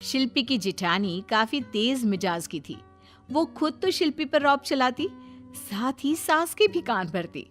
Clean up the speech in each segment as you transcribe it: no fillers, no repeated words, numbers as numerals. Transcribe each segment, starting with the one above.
शिल्पी की जिठानी काफी तेज मिजाज की थी। वो खुद तो शिल्पी पर रौब चलाती, साथ ही सास के भी कान भरती।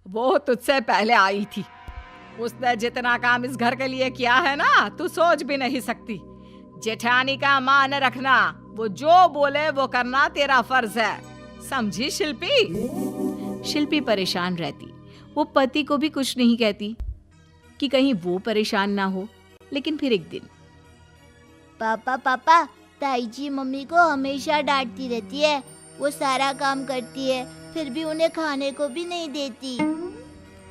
वो तुझसे पहले आई थी, उसने जितना काम इस घर के लिए किया है ना, तू सोच भी नहीं सकती। जेठानी का मान रखना, वो जो बोले वो करना तेरा फर्ज है, समझी शिल्पी? शिल्पी परेशान रहती। वो पति को भी कुछ नहीं कहती कि कहीं वो परेशान ना हो। लेकिन फिर एक दिन, पापा पापा, ताई जी मम्मी को हमेशा डांटती रहती है। वो सारा काम करती है, फिर भी उन्हें खाने को भी नहीं देती।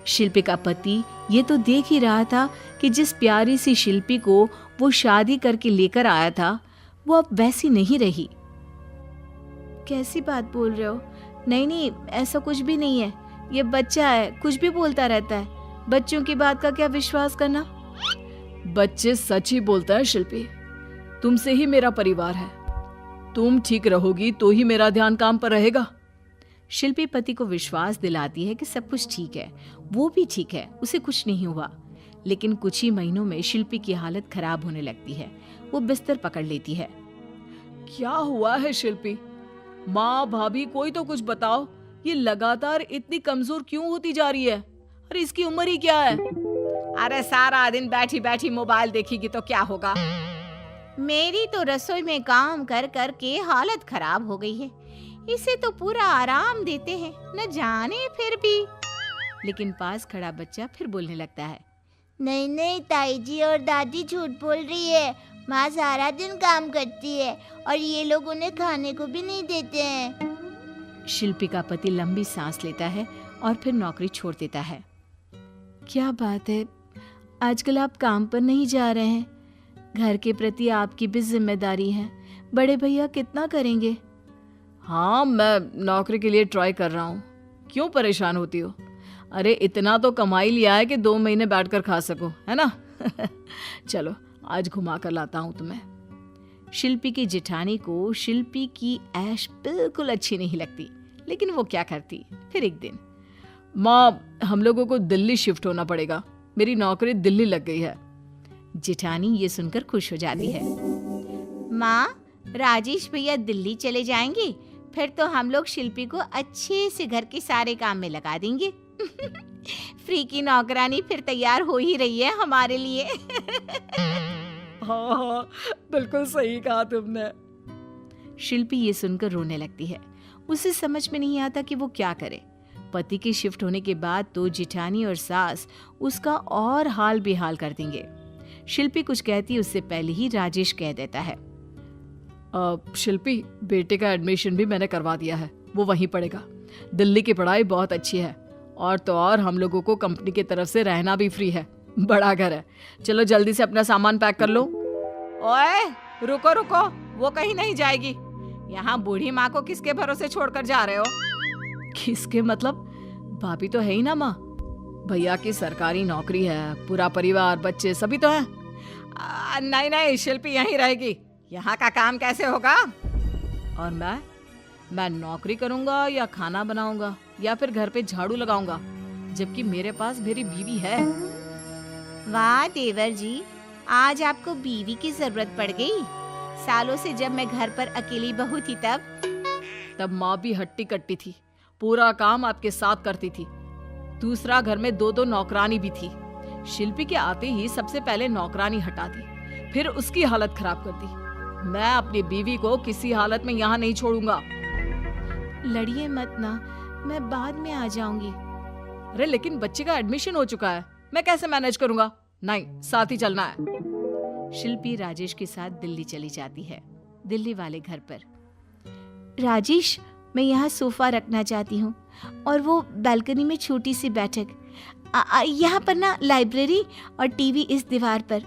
शिल्पी का पति ये तो देख ही रहा था कि जिस प्यारी सी शिल्पी को वो शादी करके लेकर आया था, वो अब वैसी नहीं रही। कैसी बात बोल रहे हो? नहीं नहीं, ऐसा कुछ भी नहीं है। ये बच्चा है, कुछ भी बोलता रहता है। बच्चों की बात का क्या विश्वास करना। बच्चे सच ही बोलता है शिल्पी। तुमसे ही मेरा परिवार है, तुम ठीक रहोगी तो ही मेरा ध्यान काम पर रहेगा। शिल्पी पति को विश्वास दिलाती है कि सब कुछ ठीक है, वो भी ठीक है, उसे कुछ नहीं हुआ। लेकिन कुछ ही महीनों में शिल्पी की हालत खराब होने लगती है। वो बिस्तर पकड़ लेती है। क्या हुआ है शिल्पी? माँ भाभी कोई तो कुछ बताओ, ये लगातार इतनी कमजोर क्यों होती जा रही है? अरे इसकी उम्र ही क्या है? अरे सारा दिन बैठी बैठी मोबाइल देखेगी तो क्या होगा? मेरी तो रसोई में काम कर कर के हालत खराब हो गई है। इसे तो पूरा आराम देते हैं, न जाने फिर भी। लेकिन पास खड़ा बच्चा फिर बोलने लगता है, नहीं नहीं, ताई जी और दादी झूठ बोल रही है। माँ सारा दिन काम करती है और ये लोग उन्हें खाने को भी नहीं देते हैं। शिल्पी का पति लंबी सांस लेता है और फिर नौकरी छोड़ देता है। क्या बात है, आजकल आप काम पर नहीं जा रहे हैं? घर के प्रति आपकी भी जिम्मेदारी है। बड़े भैया कितना करेंगे? हाँ, मैं नौकरी के लिए ट्राई कर रहा हूँ। क्यों परेशान होती हो? अरे इतना तो कमाई लिया है कि 2 महीने बैठकर खा सको, है ना? चलो आज घुमा कर लाता हूँ तुम्हें। शिल्पी की जेठानी को शिल्पी की ऐश बिल्कुल अच्छी नहीं लगती, लेकिन वो क्या करती। फिर एक दिन, माँ हम लोगों को दिल्ली शिफ्ट होना पड़ेगा, मेरी नौकरी दिल्ली लग गई है। जेठानी ये सुनकर खुश हो जाती है। माँ, राजेश भैया दिल्ली चले जाएंगे, फिर तो हम लोग शिल्पी को अच्छे से घर के सारे काम में लगा देंगे। फ्री की नौकरानी फिर तैयार हो ही रही है हमारे लिए। हाँ, बिल्कुल सही कहा तुमने। शिल्पी ये सुनकर रोने लगती है। उसे समझ में नहीं आता कि वो क्या करे। पति के शिफ्ट होने के बाद तो जेठानी और सास उसका और हाल बेहाल कर देंगे। शिल्पी कुछ कहती उससे पहले ही राजेश कह देता है, शिल्पी, बेटे का एडमिशन भी मैंने करवा दिया है, वो वहीं पढ़ेगा। दिल्ली की पढ़ाई बहुत अच्छी है, और तो और हम लोगों को कंपनी की तरफ से रहना भी फ्री है। बड़ा घर है। चलो जल्दी से अपना सामान पैक कर लो। ओए रुको रुको, वो कहीं नहीं जाएगी। यहाँ बूढ़ी माँ को किसके भरोसे छोड़कर जा रहे हो? किसके मतलब? भाभी तो है ही ना माँ। भैया की सरकारी नौकरी है, पूरा परिवार, बच्चे सभी तो हैं। नहीं नहीं, शिल्पी यहीं रहेगी। यहाँ का काम कैसे होगा? और मैं नौकरी करूंगा या खाना बनाऊंगा या फिर घर पे झाड़ू लगाऊंगा, जबकि मेरे पास मेरी बीवी है। वाह देवर जी, आज आपको बीवी की जरूरत पड़ गई। सालों से जब मैं घर पर अकेली बहू थी तब माँ भी हट्टी कट्टी थी, पूरा काम आपके साथ करती थी। दूसरा घर में 2-2 नौकरानी भी थी। शिल्पी के आते ही सबसे पहले नौकरानी हटा दी, फिर उसकी हालत खराब कर दी। मैं अपनी बीवी को किसी हालत में यहाँ नहीं छोड़ूंगा। लड़िए मत ना, मैं बाद में आ जाऊंगी। अरे लेकिन बच्चे का एडमिशन हो चुका है, मैं कैसे मैनेज करूंगा? नहीं, साथ ही चलना है। शिल्पी राजेश के साथ दिल्ली चली जाती है, दिल्ली वाले घर पर। राजेश, मैं यहाँ सोफा रखना चाहती हूँ और वो बालकनी में छोटी सी बैठक। यहाँ पर ना लाइब्रेरी और टीवी इस दीवार पर।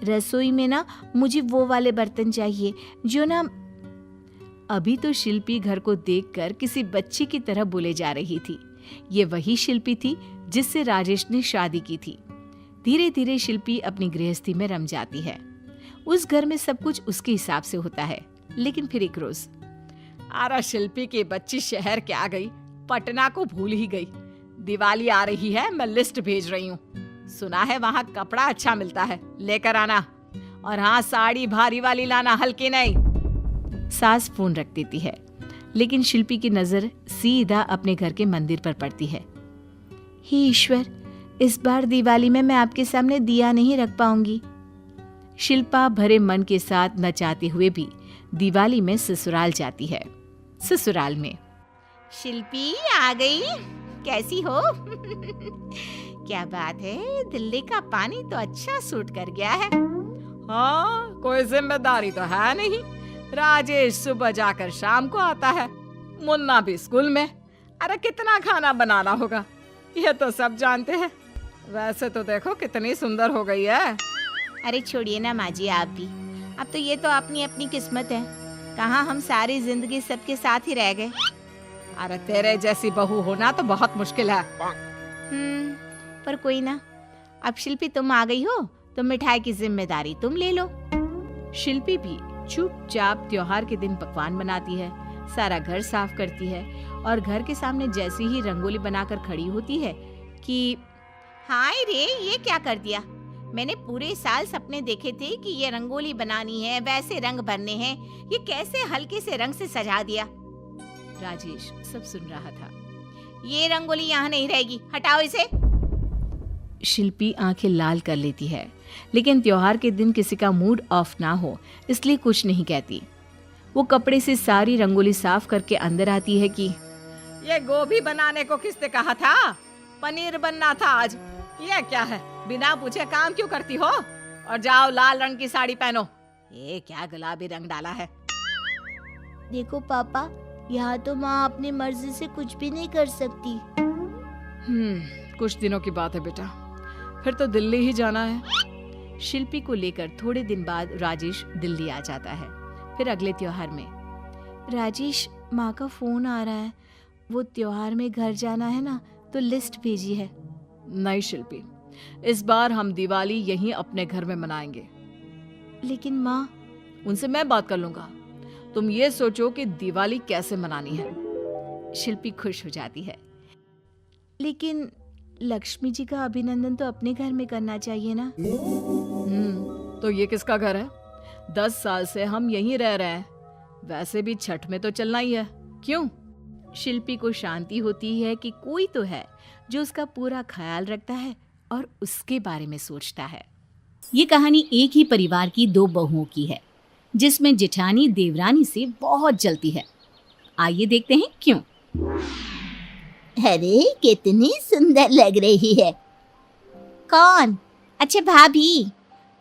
रसोई में ना मुझे वो वाले बर्तन चाहिए जो ना। अभी तो शिल्पी घर को देखकर किसी बच्ची की तरह बोले जा रही थी। ये वही शिल्पी थी जिससे राजेश ने शादी की थी। धीरे धीरे शिल्पी अपनी गृहस्थी में रम जाती है। उस घर में सब कुछ उसके हिसाब से होता है। लेकिन फिर एक रोज, अरे शिल्पी की बच्ची शहर क्या गई, पटना को भूल ही गई। दिवाली आ रही है, मैं लिस्ट भेज रही हूँ। सुना है वहाँ कपड़ा अच्छा मिलता है, लेकर आना। और हाँ, साड़ी भारी वाली लाना, हल्की नहीं। सास फोन रख देती है, लेकिन शिल्पी की नजर सीधा अपने घर के मंदिर पर पड़ती है। हे ईश्वर, इस बार दिवाली में मैं आपके सामने दिया नहीं रख पाऊंगी। शिल्पा भरे मन के साथ न चाहते हुए भी दिवाली में ससुराल जाती है। ससुराल में शिल्पी आ गई, कैसी हो? क्या बात है, दिल्ली का पानी तो अच्छा सूट कर गया है। हाँ, कोई जिम्मेदारी तो है नहीं। राजेश सुबह जाकर शाम को आता है, मुन्ना भी स्कूल में। अरे कितना खाना बनाना होगा, ये तो सब जानते हैं। वैसे तो देखो कितनी सुंदर हो गई है। अरे छोड़िए ना माँ जी, आप भी। अब तो ये तो अपनी अपनी किस्मत है, कहाँ हम सारी जिंदगी सबके साथ ही रह गए। अरे तेरे जैसी बहू होना तो बहुत मुश्किल है। पर कोई ना, अब शिल्पी तुम आ गई हो तो मिठाई की जिम्मेदारी तुम ले लो। शिल्पी भी चुपचाप त्योहार के दिन पकवान बनाती है, सारा घर साफ करती है और घर के सामने जैसी ही रंगोली बनाकर खड़ी होती है कि हाय रे, ये क्या कर दिया? मैंने पूरे साल सपने देखे थे कि ये रंगोली बनानी है, वैसे रंग भरने हैं, ये कैसे हल्के से रंग से सजा दिया। राजेश सब सुन रहा था। ये रंगोली यहाँ नहीं रहेगी, हटाओ इसे। शिल्पी आंखें लाल कर लेती है, लेकिन त्योहार के दिन किसी का मूड ऑफ ना हो इसलिए कुछ नहीं कहती। वो कपड़े से सारी रंगोली साफ करके अंदर आती है कि ये गोभी बनाने को किसने कहा था? पनीर बनना था आज। ये क्या है, बिना पूछे काम क्यों करती हो? और जाओ लाल रंग की साड़ी पहनो। ये क्या गुलाबी रंग डाला है? देखो पापा, यहाँ तो माँ अपनी मर्जी से कुछ भी नहीं कर सकती। कुछ दिनों की बात है बेटा, फिर तो दिल्ली ही जाना है। शिल्पी को लेकर थोड़े दिन बाद राजेश दिल्ली आ जाता है। फिर अगले त्योहार में राजेश, माँ का फोन आ रहा है, वो त्योहार में घर जाना है ना, तो लिस्ट भेजी है। नहीं शिल्पी, इस बार हम दिवाली यहीं अपने घर में मनाएंगे। लेकिन माँ, उनसे मैं बात कर लूंगा। तुम ये सोचो कि दिवाली कैसे मनानी है। शिल्पी खुश हो जाती है। लेकिन लक्ष्मी जी का अभिनंदन तो अपने घर में करना चाहिए ना। तो ये किसका घर है? 10 साल से हम यहीं रह रहे हैं, वैसे भी छठ में तो चलना ही है। क्यों? शिल्पी को शांति होती है कि कोई तो है जो उसका पूरा ख्याल रखता है और उसके बारे में सोचता है। ये कहानी एक ही परिवार की 2 बहुओं की है, जिसमें जेठानी देवरानी से बहुत जलती है। आइए देखते हैं क्यों। अरे कितनी सुंदर लग रही है। कौन? अच्छा भाभी,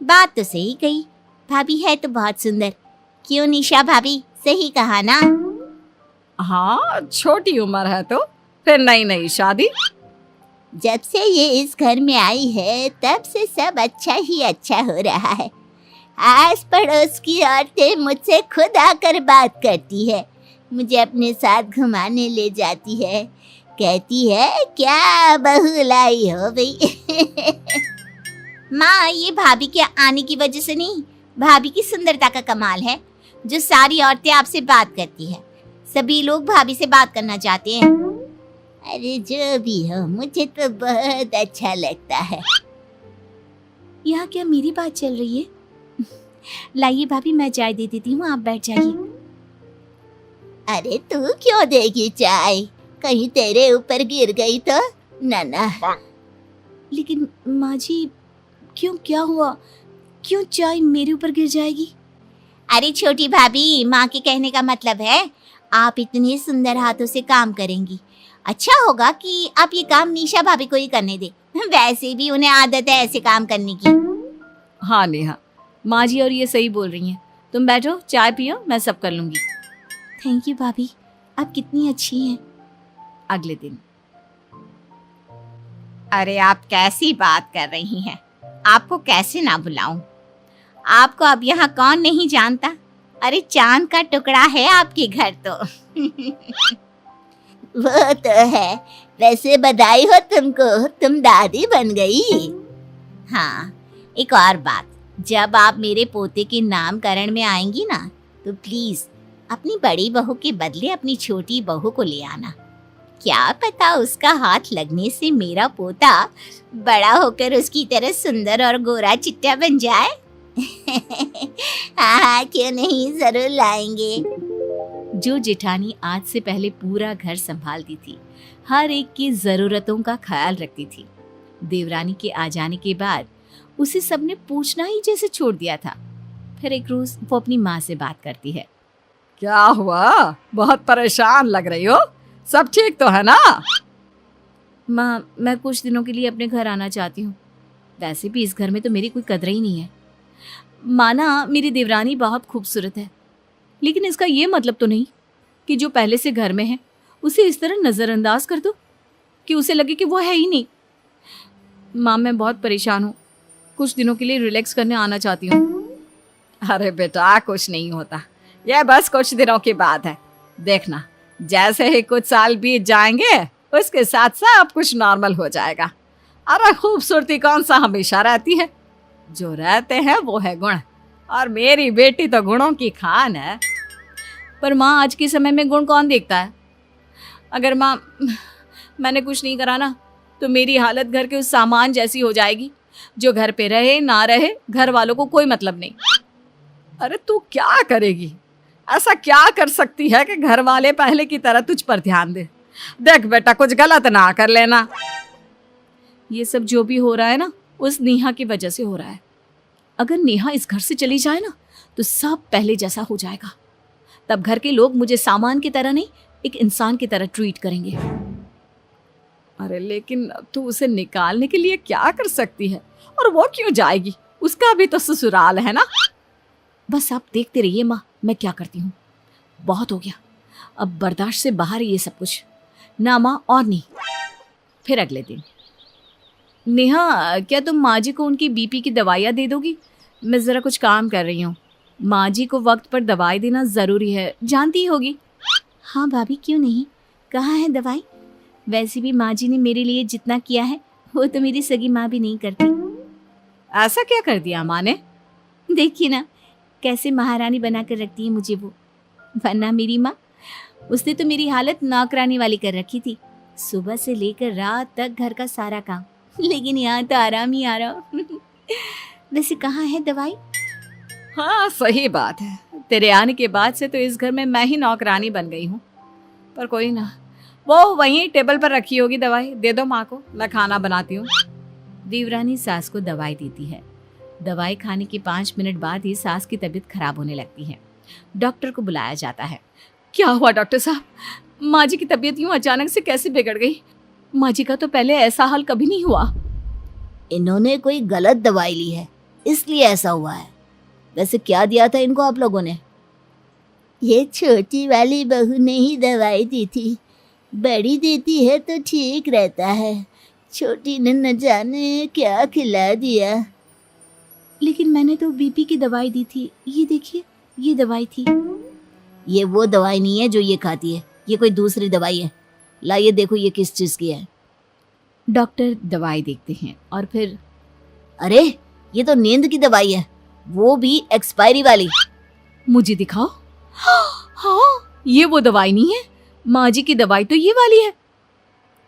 बात तो सही कही, भाभी है तो बहुत सुंदर। क्यों निशा भाभी, सही कहा ना? हाँ, छोटी उम्र है तो फिर नई नई शादी। जब से ये इस घर में आई है तब से सब अच्छा ही अच्छा हो रहा है। आस पड़ोस की औरतें मुझसे खुद आकर बात करती है, मुझे अपने साथ घुमाने ले जाती है, कहती है क्या बहू लाई हो भाई। माँ, ये भाभी के आने की वजह से नहीं, भाभी की सुंदरता का कमाल है। जो सारी औरतें आपसे बात करती है, सभी लोग भाभी से बात करना चाहते हैं। अरे जो भी हो, मुझे तो बहुत अच्छा लगता है। यहाँ क्या मेरी बात चल रही है? लाइए भाभी, मैं चाय दे देती हूँ, आप बैठ जाइए। अरे तू क्यों देगी चाय? कहीं तेरे ऊपर गिर गई तो? ना। लेकिन माँ जी, क्यों, क्या हुआ? क्यों चाय मेरे ऊपर गिर जाएगी? अरे छोटी भाभी, माँ के कहने का मतलब है आप इतने सुंदर हाथों से काम करेंगी, अच्छा होगा कि आप ये काम निशा भाभी को ही करने दे। वैसे भी उन्हें आदत है ऐसे काम करने की। हाँ नेहा, माँ जी और ये सही बोल रही हैं। तुम बैठो, चाय पियो, मैं सब कर लूँगी। थैंक यू भाभी, आप कितनी अच्छी हैं। अगले दिन अरे आप कैसी बात कर रही हैं? आपको कैसे ना बुलाऊं? आपको अब यहाँ कौन नहीं जानता? अरे चांद का टुकड़ा है आपके घर तो। वो तो है, वैसे बधाई हो तुमको, तुम दादी बन गई। हाँ, एक और बात, जब आप मेरे पोते के नामकरण में आएंगी ना, तो प्लीज अपनी बड़ी बहू के बदले अपनी छोटी बहू को ले आना। क्या पता उसका हाथ लगने से मेरा पोता बड़ा होकर उसकी तरह सुंदर और गोरा चिट्टा बन जाए। हाँ, क्यों नहीं, जरूर लाएंगे। जो जेठानी आज से पहले पूरा घर संभालती थी, हर एक की जरूरतों का ख्याल रखती थी, देवरानी के आ जाने के बाद उसे सबने पूछना ही जैसे छोड़ दिया था। फिर एक रोज वो अपनी माँ से बात करती है। क्या हुआ, बहुत परेशान लग रही हो, सब ठीक तो है ना? माँ, मैं कुछ दिनों के लिए अपने घर आना चाहती हूँ। वैसे भी इस घर में तो मेरी कोई कदर ही नहीं है। माना मेरी देवरानी बहुत खूबसूरत है, लेकिन इसका ये मतलब तो नहीं कि जो पहले से घर में है उसे इस तरह नज़रअंदाज कर दो कि उसे लगे कि वो है ही नहीं। माँ, मैं बहुत परेशान हूँ, कुछ दिनों के लिए रिलैक्स करने आना चाहती हूँ। अरे बेटा, कुछ नहीं होता, यह बस कुछ दिनों की बात है। देखना, जैसे ही कुछ साल बीत जाएंगे उसके साथ सब कुछ नॉर्मल हो जाएगा। अरे खूबसूरती कौन सा हमेशा रहती है, जो रहते हैं वो है गुण, और मेरी बेटी तो गुणों की खान है। पर माँ, आज के समय में गुण कौन देखता है? अगर माँ मैंने कुछ नहीं करा ना, तो मेरी हालत घर के उस सामान जैसी हो जाएगी जो घर पे रहे ना रहे, घर वालों को कोई मतलब नहीं। अरे तू क्या करेगी, ऐसा क्या कर सकती है कि घर वाले पहले की तरह तुझ पर ध्यान दे? देख बेटा, कुछ गलत ना कर लेना। ये सब जो भी हो रहा है ना, उस नेहा की वजह से हो रहा है। अगर नेहा इस घर से चली जाए ना, तो सब पहले जैसा हो जाएगा। तब घर के लोग मुझे सामान की तरह नहीं, एक इंसान की तरह ट्रीट करेंगे। अरे लेकिन तू उसे निकालने के लिए क्या कर सकती है, और वो क्यों जाएगी? उसका भी तो ससुराल है ना। बस आप देखते रहिए माँ, मैं क्या करती हूँ। बहुत हो गया, अब बर्दाश्त से बाहर है ये सब कुछ। ना माँ, और नहीं। फिर अगले दिन, नेहा, क्या तुम माँ जी को उनकी बीपी की दवाइयाँ दे दोगी? मैं ज़रा कुछ काम कर रही हूँ। माँ जी को वक्त पर दवाई देना ज़रूरी है, जानती ही होगी। हाँ भाभी, क्यों नहीं, कहाँ है दवाई? वैसे भी माँ जी ने मेरे लिए जितना किया है वो तो मेरी सगी माँ भी नहीं करती। ऐसा क्या कर दिया माँ ने? देखिए ना, कैसे महारानी बना कर रखती है मुझे वो। वरना मेरी माँ, उसने तो मेरी हालत नौकरानी वाली कर रखी थी, सुबह से लेकर रात तक घर का सारा काम। लेकिन यहाँ तो आराम ही आराम। वैसे कहाँ है दवाई? हाँ सही बात है, तेरे आने के बाद से तो इस घर में मैं ही नौकरानी बन गई हूँ। पर कोई ना, वो वहीं टेबल पर रखी होगी दवाई, दे दो माँ को, मैं खाना बनाती हूँ। देवरानी सास को दवाई देती है। दवाई खाने के 5 मिनट बाद ही सास की तबीयत खराब होने लगती है। डॉक्टर को बुलाया जाता है। क्या हुआ डॉक्टर साहब, माँ जी की तबीयत यूं अचानक से कैसे बिगड़ गई? माँ जी का तो पहले ऐसा हाल कभी नहीं हुआ। इन्होंने कोई गलत दवाई ली है, इसलिए ऐसा हुआ है। वैसे क्या दिया था इनको आप लोगों ने? ये छोटी वाली बहू ने ही दवाई दी थी, बड़ी देती है तो ठीक रहता है। छोटी ने न जाने क्या खिला दिया। लेकिन मैंने तो बीपी की दवाई दी थी, ये देखिए, ये दवाई थी। ये वो दवाई नहीं है जो ये खाती है, ये कोई दूसरी दवाई है। ला ये देखो, ये किस चीज़ की है। डॉक्टर दवाई देखते हैं और फिर, अरे ये तो नींद की दवाई है, वो भी एक्सपायरी वाली। मुझे दिखाओ। हाँ, ये वो दवाई नहीं है। माँ जी की दवाई तो ये वाली है।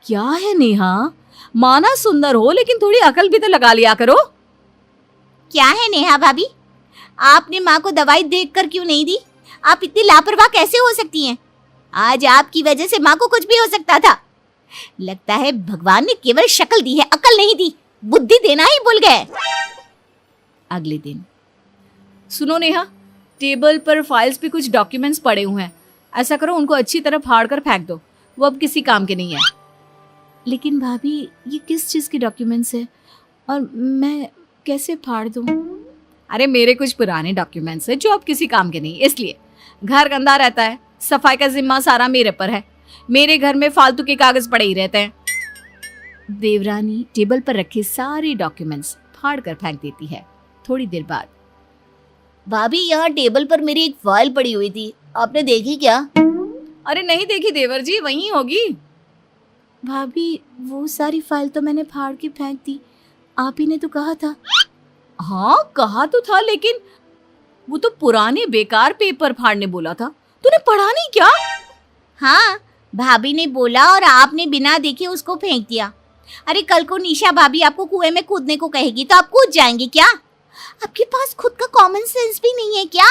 क्या है नेहा, माना सुंदर हो लेकिन थोड़ी अकल भी तो लगा लिया करो। क्या है नेहा भाभी, आपने माँ को दवाई देखकर क्यों नहीं दी? आप इतनी लापरवाह कैसे हो सकती हैं? आज आपकी वजह से माँ को कुछ भी हो सकता था। लगता है भगवान ने केवल शक्ल दी है, अकल नहीं दी, बुद्धि देना ही भूल गए। अगले दिन, सुनो नेहा, टेबल पर फाइल्स पे कुछ डॉक्यूमेंट्स पड़े हुए हैं। ऐसा करो, उनको अच्छी तरह फाड़ कर फेंक दो, वो अब किसी काम के नहीं है। लेकिन भाभी, ये किस चीज़ के डॉक्यूमेंट्स है और मैं कैसे फाड़ दूँ? अरे मेरे कुछ पुराने डॉक्यूमेंट्स हैं जो अब किसी काम के नहीं, इसलिए घर गंदा रहता है, सफाई का जिम्मा सारा मेरे पर है। मेरे घर में फालतू के कागज पड़े ही रहते हैं। देवरानी टेबल पर रखे सारे डॉक्यूमेंट्स फाड़ कर फेंक देती है। थोड़ी देर बाद, भाभी यहाँ टेबल पर मेरी एक फाइल पड़ी हुई थी, आपने देखी क्या? अरे नहीं देखी देवर जी, वहीं होगी। भाभी, वो सारी फाइल तो मैंने फाड़ के फेंक दी, आप ही ने तो कहा था। हाँ कहा तो था, लेकिन वो तो पुराने बेकार पेपर फाड़ने बोला था, तूने पढ़ा नहीं क्या? हाँ, भाभी ने बोला और आपने बिना देखे उसको फेंक दिया। अरे कल को निशा भाभी आपको कुएं में कूदने को कहेगी तो आप कूद जाएंगे क्या? आपके पास खुद का कॉमन सेंस भी नहीं है क्या?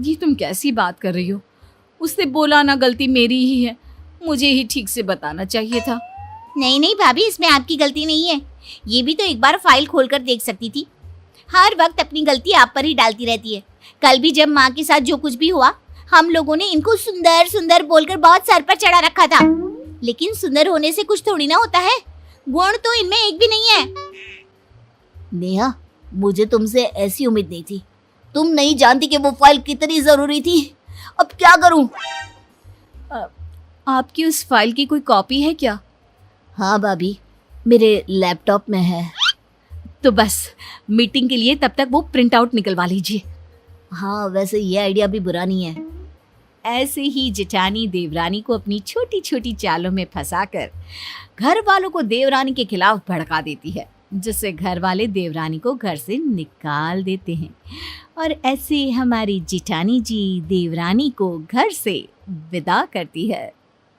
ये तुम कैसी बात कर रही हो? उसने बोला ना, गलती मेरी ही है, मुझे ही ठीक से बताना चाहिए था। नहीं नहीं भाभी, इसमें आपकी गलती नहीं है। ये भी तो एक बार फाइल खोलकर देख सकती थी। हर वक्त अपनी गलती आप पर ही डालती रहती है। कल भी जब माँ के साथ जो कुछ भी हुआ, हम लोगों ने इनको सुंदर सुंदर बोलकर बहुत सर पर चढ़ा रखा था, लेकिन सुंदर होने से कुछ थोड़ी ना होता है, गुण तो इनमें एक भी नहीं है। नेहा, मुझे तुमसे ऐसी उम्मीद नहीं थी। तुम नहीं जानती कि वो फाइल कितनी जरूरी थी। अब क्या करूं? आपकी उस फाइल की कोई कॉपी है क्या? हाँ भाभी, मेरे लैपटॉप में है। तो बस मीटिंग के लिए तब तक वो प्रिंट आउट निकलवा लीजिए। हाँ, वैसे ये आइडिया भी बुरा नहीं है। ऐसे ही जेठानी देवरानी को अपनी छोटी छोटी चालों में फंसाकर घर वालों को देवरानी के खिलाफ भड़का देती है, जिससे घर वाले देवरानी को घर से निकाल देते हैं। और ऐसे हमारी जेठानी जी देवरानी को घर से विदा करती है।